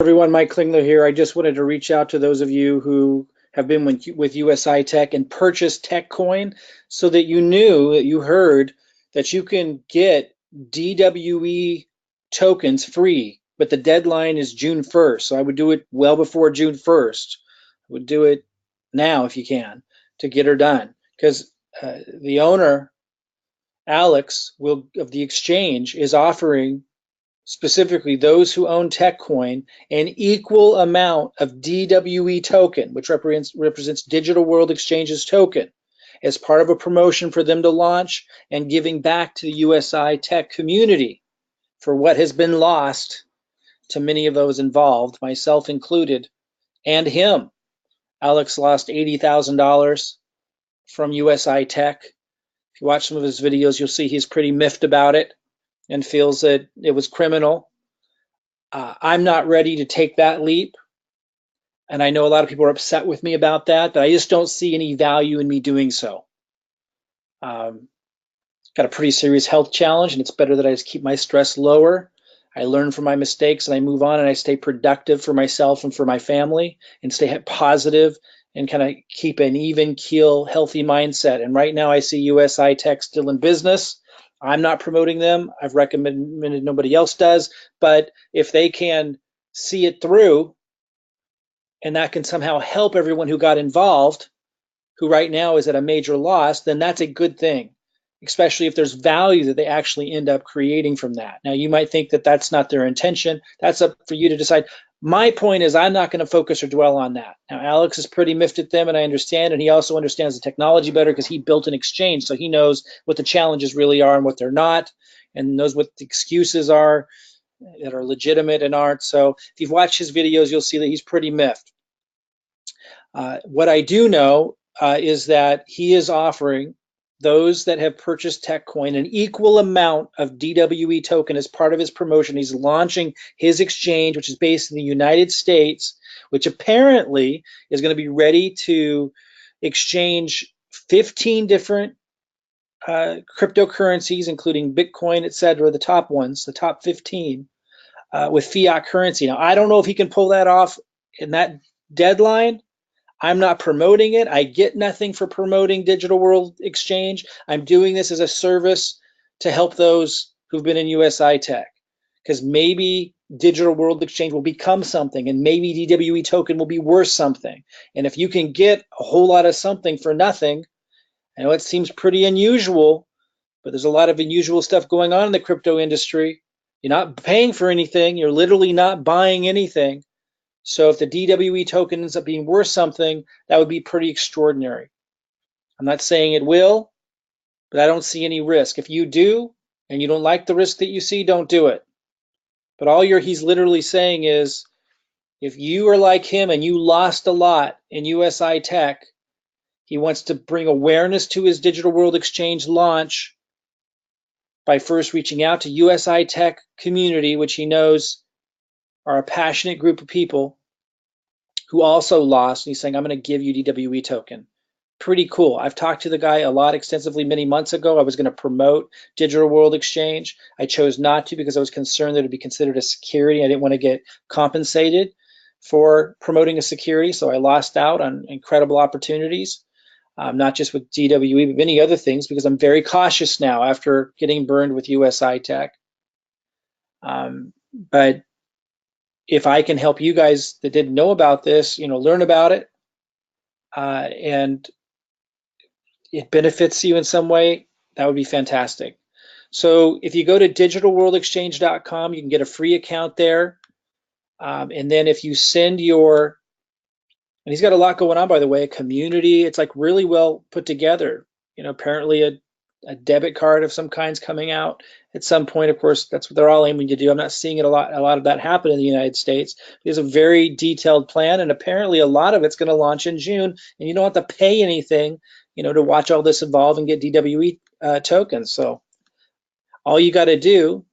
Everyone, Mike Klingler here. I just wanted to reach out to those of you who have been with usi-tech and purchased TechCoin so that you knew, that you heard that you can get DWE tokens free, but the deadline is June 1st. So I would do it well before June 1st. I would do it now if you can to get her done, because the owner, Alex, of the exchange is offering specifically those who own TechCoin, an equal amount of DWE token, which represents Digital World Exchange's token, as part of a promotion for them to launch and giving back to the usi-tech community for what has been lost to many of those involved, myself included, and him. Alex lost $80,000 from usi-tech. If you watch some of his videos, you'll see he's pretty miffed about it and feels that it was criminal. I'm not ready to take that leap, and I know a lot of people are upset with me about that, but I just don't see any value in me doing so. Got a pretty serious health challenge, and it's better that I just keep my stress lower. I learn from my mistakes, and I move on, and I stay productive for myself and for my family, and stay positive and kind of keep an even keel, healthy mindset. And right now I see usi-tech still in business. I'm not promoting them. I've recommended nobody else does. But if they can see it through, and that can somehow help everyone who got involved, who right now is at a major loss, then that's a good thing, especially if there's value that they actually end up creating from that. Now, you might think that that's not their intention. That's up for you to decide. My point is I'm not going to focus or dwell on that. Now, Alex is pretty miffed at them, and I understand, and he also understands the technology better because he built an exchange, so he knows what the challenges really are and what they're not, and knows what the excuses are that are legitimate and aren't. So if you've watched his videos, you'll see that he's pretty miffed. What I do know is that he is offering those that have purchased TechCoin an equal amount of DWE token as part of his promotion. He's launching his exchange, which is based in the United States, which apparently is going to be ready to exchange 15 different cryptocurrencies, including Bitcoin, etc., the top ones, the top 15, with fiat currency. Now, I don't know if he can pull that off in that deadline. I'm not promoting it. I get nothing for promoting Digital World Exchange. I'm doing this as a service to help those who've been in usi-tech, because maybe Digital World Exchange will become something, and maybe DWE token will be worth something. And if you can get a whole lot of something for nothing, I know it seems pretty unusual, but there's a lot of unusual stuff going on in the crypto industry. You're not paying for anything. You're literally not buying anything. So if the DWE token ends up being worth something, that would be pretty extraordinary. I'm not saying it will, but I don't see any risk. If you do, and you don't like the risk that you see, don't do it. But he's literally saying is, if you are like him and you lost a lot in usi-tech, he wants to bring awareness to his Digital World Exchange launch by first reaching out to usi-tech community, which he knows are a passionate group of people who also lost, and he's saying, I'm going to give you DWE token. Pretty cool. I've talked to the guy a lot extensively many months ago. I was going to promote Digital World Exchange. I chose not to because I was concerned that it would be considered a security. I didn't want to get compensated for promoting a security, so I lost out on incredible opportunities, not just with DWE, but many other things, because I'm very cautious now after getting burned with usi-tech. But if I can help you guys that didn't know about this, learn about it, and it benefits you in some way, that would be fantastic. So if you go to digitalworldexchange.com, you can get a free account there. And then if you send and he's got a lot going on, by the way, a community, it's like really well put together. Apparently a debit card of some kind's coming out at some point. Of course, that's what they're all aiming to do. I'm not seeing a lot of that happen in the United States. There's a very detailed plan, and apparently a lot of it's going to launch in June, and you don't have to pay anything, to watch all this evolve and get DWE tokens. So all you got to do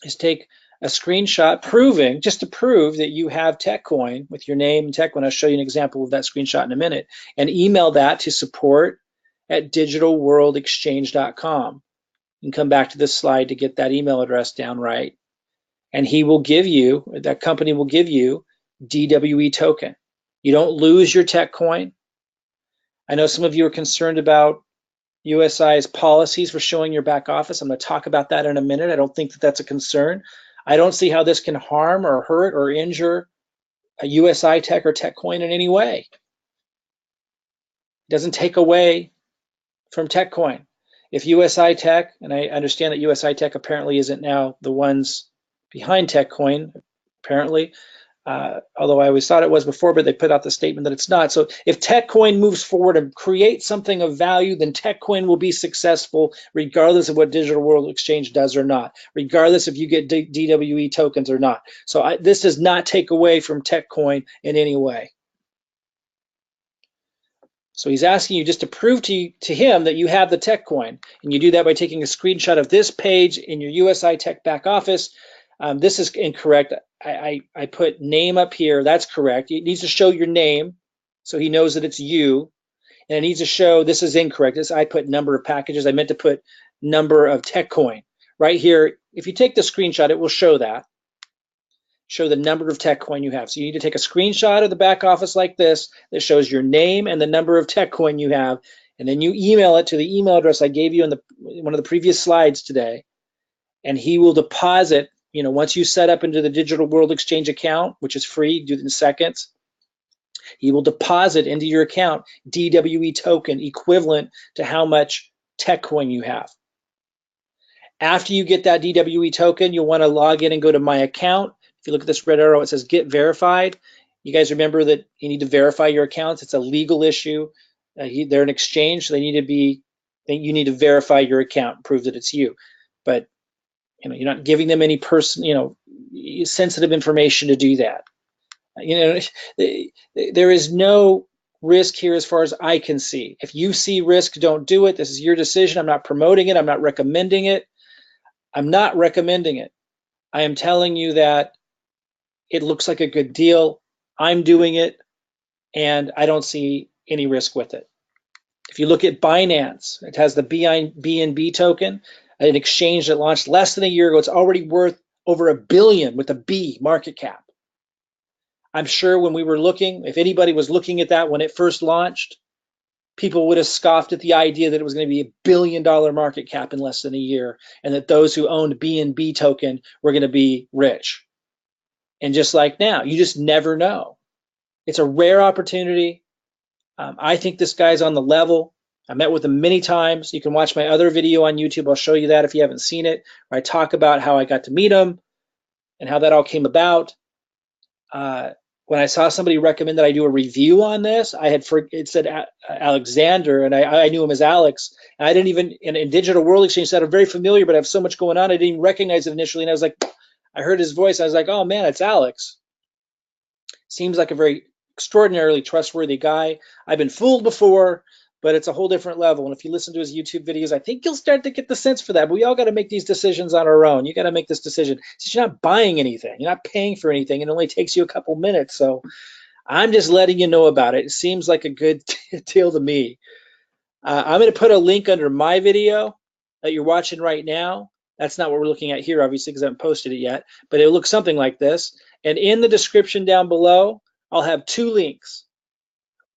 is take a screenshot just to prove that you have TechCoin with your name and TechCoin. I'll show you an example of that screenshot in a minute, and email that to support@digitalworldexchange.com. You can come back to this slide to get that email address down right. and he will give you, that company will give you DWE token. You don't lose your tech coin. I know some of you are concerned about USI's policies for showing your back office. I'm going to talk about that in a minute. I don't think that that's a concern. I don't see how this can harm or hurt or injure a usi-tech or tech coin in any way. It doesn't take away from tech coin. If usi-tech, and I understand that usi-tech apparently isn't now the ones behind tech coin, apparently, although I always thought it was before, but they put out the statement that it's not. So if TechCoin moves forward and creates something of value, then TechCoin will be successful regardless of what Digital World Exchange does or not, regardless if you get DWE tokens or not. So this does not take away from TechCoin in any way. So he's asking you just to prove to him that you have the TechCoin, and you do that by taking a screenshot of this page in your usi-tech back office. This is incorrect. I put name up here. That's correct. It needs to show your name so he knows that it's you. And it needs to show, this is incorrect. I put number of packages. I meant to put number of tech coin. Right here, if you take the screenshot, it will show that. Show the number of tech coin you have. So you need to take a screenshot of the back office like this that shows your name and the number of tech coin you have. And then you email it to the email address I gave you in one of the previous slides today. And he will deposit, once you set up into the Digital World Exchange account, which is free, do it in seconds, he will deposit into your account DWE token equivalent to how much tech coin you have. After you get that DWE token, you'll want to log in and go to my account. If you look at this red arrow, it says get verified. You guys remember that you need to verify your accounts. It's a legal issue. They're an exchange, so you need to verify your account and prove that it's you. But you're not giving them any sensitive information to do that. There is no risk here as far as I can see. If you see risk, don't do it. This is your decision. I'm not promoting it. I'm not recommending it. I'm not recommending it. I am telling you that it looks like a good deal. I'm doing it, and I don't see any risk with it. If you look at Binance, it has the BNB token, an exchange that launched less than a year ago. It's already worth over $1 billion with a B market cap. I'm sure when we were looking, if anybody was looking at that when it first launched, people would have scoffed at the idea that it was going to be $1 billion market cap in less than a year, and that those who owned BNB token were going to be rich. And just like now, you just never know. It's a rare opportunity. I think this guy's on the level. I met with him many times. You can watch my other video on YouTube. I'll show you that if you haven't seen it, where I talk about how I got to meet him and how that all came about. When I saw somebody recommend that I do a review on this, it said Alexander, and I knew him as Alex. And I didn't even, in Digital World Exchange, said I'm very familiar, but I have so much going on, I didn't even recognize it initially. And I was like, I heard his voice. I was like, oh man, it's Alex. Seems like a very extraordinarily trustworthy guy. I've been fooled before, but it's a whole different level. And if you listen to his YouTube videos, I think you'll start to get the sense for that. But we all got to make these decisions on our own. You got to make this decision. Since you're not buying anything, you're not paying for anything. It only takes you a couple minutes. So I'm just letting you know about it. It seems like a good deal to me. I'm going to put a link under my video that you're watching right now. That's not what we're looking at here, obviously, because I haven't posted it yet. But it looks something like this. And in the description down below, I'll have 2 links.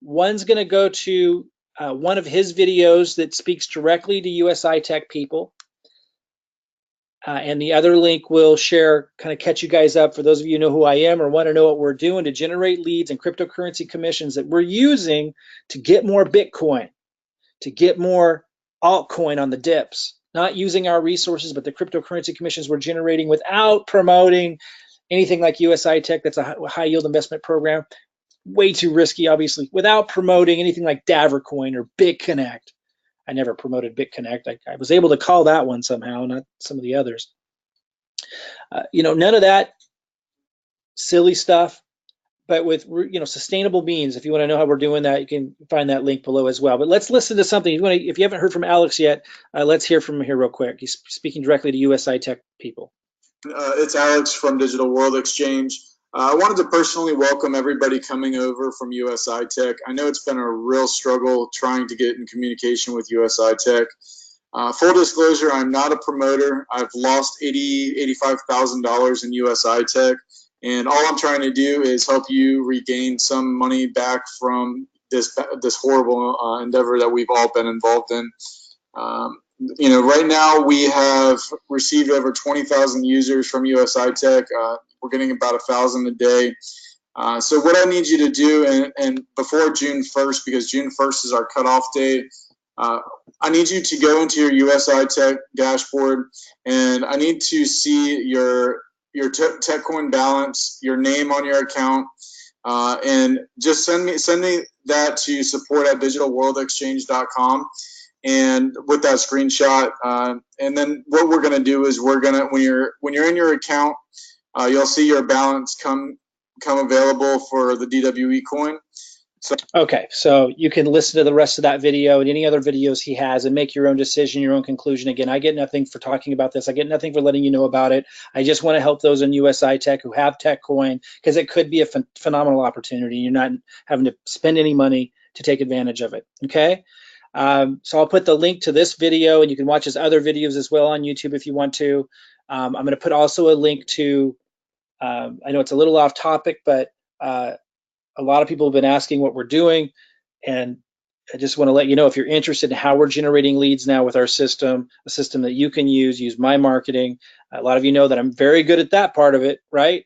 One's going to go to one of his videos that speaks directly to usi-tech people. And the other link will kind of catch you guys up for those of you who know who I am or want to know what we're doing to generate leads and cryptocurrency commissions that we're using to get more Bitcoin, to get more altcoin on the dips. Not using our resources, but the cryptocurrency commissions we're generating without promoting anything like usi-tech. That's a high yield investment program. Way too risky, obviously, without promoting anything like Davercoin or BitConnect. I never promoted BitConnect. I was able to call that one somehow, not some of the others. None of that silly stuff, but with sustainable means. If you want to know how we're doing that, you can find that link below as well. But let's listen to something. If you haven't heard from Alex yet, let's hear from him here real quick. He's speaking directly to usi-tech people. It's Alex from Digital World Exchange. I wanted to personally welcome everybody coming over from usi-tech. I know it's been a real struggle trying to get in communication with usi-tech. Full disclosure, I'm not a promoter. I've lost $85,000 in usi-tech, and all I'm trying to do is help you regain some money back from this horrible endeavor that we've all been involved in. Right now we have received over 20,000 users from usi-tech. We're getting about 1,000 a day. So what I need you to do, and before June 1st, because June 1st is our cutoff date, I need you to go into your usi-tech dashboard, and I need to see your TechCoin balance, your name on your account, and just send me that to support@digitalworldexchange.com, and with that screenshot. And then what we're gonna do is when you're in your account, you'll see your balance come available for the DWE coin. Okay, so you can listen to the rest of that video and any other videos he has and make your own decision, your own conclusion. Again, I get nothing for talking about this. I get nothing for letting you know about it. I just want to help those in usi-tech who have TechCoin, because it could be a phenomenal opportunity. You're not having to spend any money to take advantage of it, okay? So I'll put the link to this video, and you can watch his other videos as well on YouTube if you want to. I'm going to put also a link to, I know it's a little off topic, but a lot of people have been asking what we're doing, and I just want to let you know, if you're interested in how we're generating leads now with our system, a system that you can use my marketing. A lot of you know that I'm very good at that part of it, right?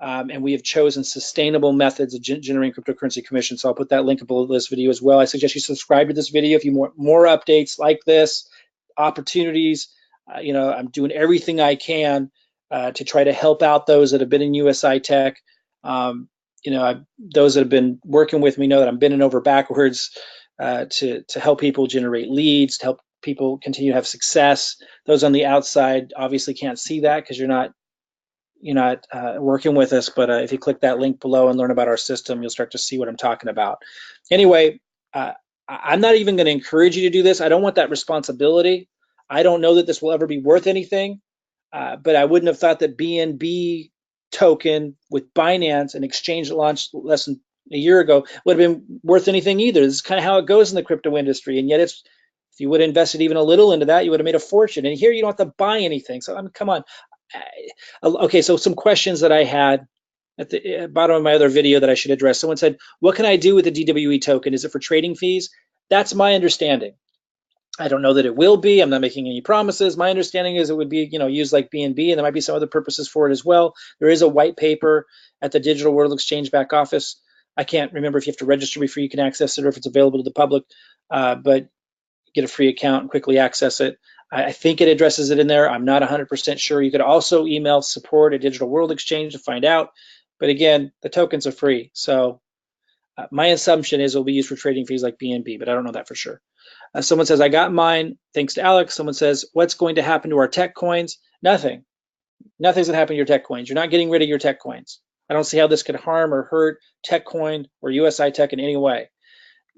And we have chosen sustainable methods of generating cryptocurrency commission. So I'll put that link below this video as well. I suggest you subscribe to this video if you want more updates like this, opportunities. I'm doing everything I can to try to help out those that have been in usi-tech. Those that have been working with me know that I'm bending over backwards to help people generate leads, to help people continue to have success. Those on the outside obviously can't see that because you're not working with us, but if you click that link below and learn about our system, you'll start to see what I'm talking about. Anyway, I'm not even going to encourage you to do this. I don't want that responsibility. I don't know that this will ever be worth anything, but I wouldn't have thought that BNB token with Binance, an exchange that launched less than a year ago, would have been worth anything either. This is kind of how it goes in the crypto industry, and yet if you would have invested even a little into that, you would have made a fortune. And here you don't have to buy anything. So I mean, come on. Okay, so some questions that I had at the bottom of my other video that I should address. Someone said, what can I do with the DWE token? Is it for trading fees? That's my understanding. I don't know that it will be. I'm not making any promises. My understanding is it would be, used like BNB, and there might be some other purposes for it as well. There is a white paper at the Digital World Exchange back office. I can't remember if you have to register before you can access it or if it's available to the public, but get a free account and quickly access it. I think it addresses it in there. I'm not 100% sure. You could also email support@Digital World Exchange to find out. But again, the tokens are free. So my assumption is it'll be used for trading fees like BNB, but I don't know that for sure. Someone says, I got mine, thanks to Alex. Someone says, what's going to happen to our tech coins? Nothing. Nothing's going to happen to your tech coins. You're not getting rid of your tech coins. I don't see how this could harm or hurt TechCoin or usi-tech in any way.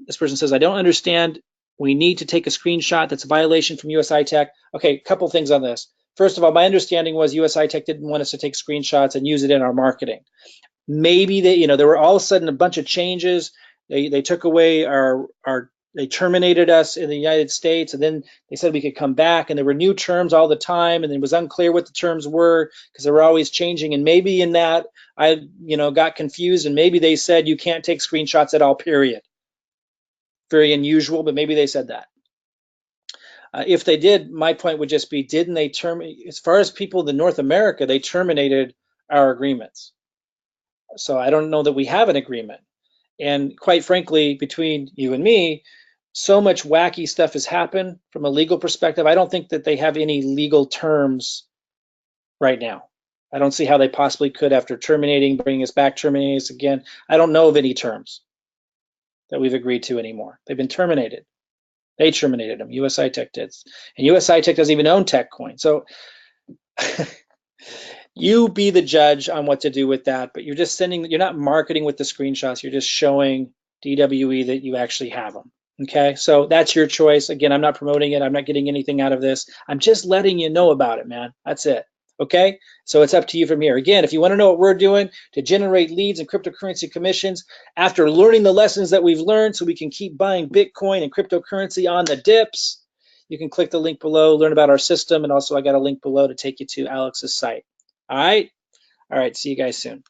This person says, I don't understand. We need to take a screenshot. That's a violation from usi-tech. Okay, a couple things on this. First of all, my understanding was usi-tech didn't want us to take screenshots and use it in our marketing. Maybe there were all of a sudden a bunch of changes. They took away they terminated us in the United States, and then they said we could come back, and there were new terms all the time, and it was unclear what the terms were because they were always changing. And maybe in that I got confused, and maybe they said you can't take screenshots at all, period. Very unusual, but maybe they said that. If they did, my point would just be, didn't they terminate, as far as people in North America, they terminated our agreements. So I don't know that we have an agreement. And quite frankly, between you and me, so much wacky stuff has happened from a legal perspective. I don't think that they have any legal terms right now. I don't see how they possibly could after terminating, bringing us back, terminating us again. I don't know of any terms that we've agreed to anymore. They've been terminated. They terminated them. usi-tech did. And usi-tech doesn't even own TechCoin. So you be the judge on what to do with that, but you're not marketing with the screenshots. You're just showing DWE that you actually have them. Okay, so that's your choice. Again, I'm not promoting it. I'm not getting anything out of this. I'm just letting you know about it, man. That's it. Okay, so it's up to you from here. Again, if you want to know what we're doing to generate leads and cryptocurrency commissions after learning the lessons that we've learned so we can keep buying Bitcoin and cryptocurrency on the dips, You can click the link below, learn about our system, and also I got a link below to take you to Alex's site. All right. All right. See you guys soon.